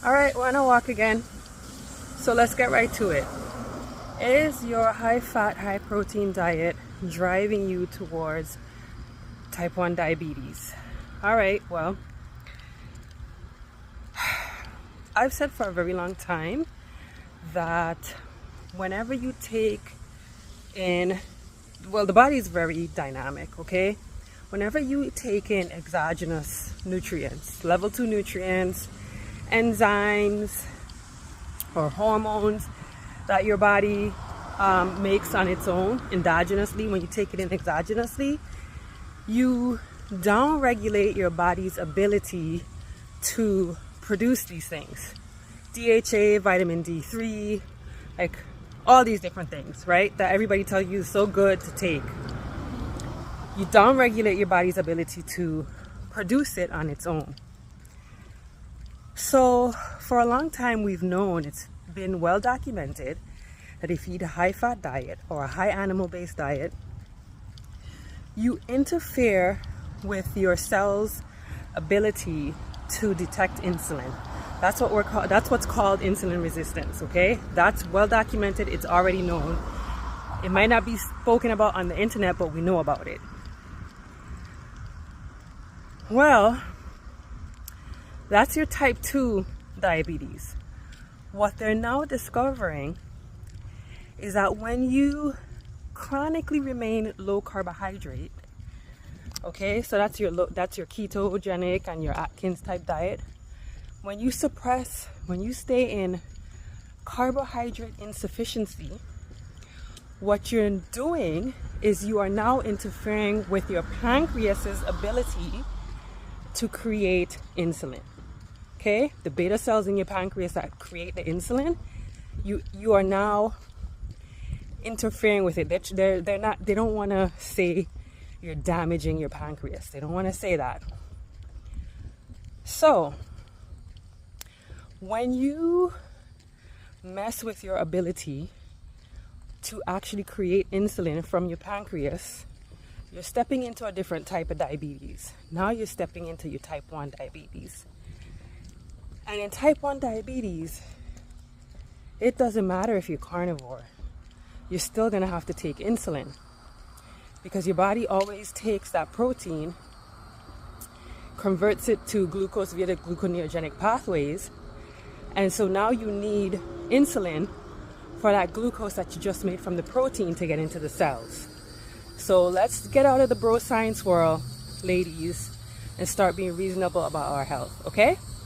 All right, we're on a walk again. So let's get right to it. Is your high fat, high protein diet driving you towards type 1 diabetes? All right, well, I've said for a very long time that whenever you take in, well, the body is very dynamic, okay? Whenever you take in exogenous nutrients, level 2 nutrients, enzymes, or hormones that your body makes on its own endogenously, when you take it in exogenously, you downregulate your body's ability to produce these things. DHA, vitamin D3, like all these different things, right? That everybody tells you is so good to take. You downregulate your body's ability to produce it on its own. So for a long time we've known, it's been well documented, that if you eat a high fat diet or a high animal based diet, you interfere with your cell's ability to detect insulin. That's what's called insulin resistance, okay? That's well documented, it's already known. It might not be spoken about on the internet, but we know about it. Well, that's your type 2 diabetes. What they're now discovering is that when you chronically remain low carbohydrate, okay, so that's your ketogenic and your Atkins type diet. When you stay in carbohydrate insufficiency, what you're doing is you are now interfering with your pancreas's ability to create insulin. Okay, the beta cells in your pancreas that create the insulin, you are now interfering with it. They don't want to say you're damaging your pancreas. They don't want to say that. So when you mess with your ability to actually create insulin from your pancreas, you're stepping into a different type of diabetes. Now you're stepping into your type 1 diabetes. And in type 1 diabetes, it doesn't matter if you're carnivore. You're still going to have to take insulin, because your body always takes that protein, converts it to glucose via the gluconeogenic pathways. And so now you need insulin for that glucose that you just made from the protein to get into the cells. So let's get out of the bro science world, ladies, and start being reasonable about our health, okay?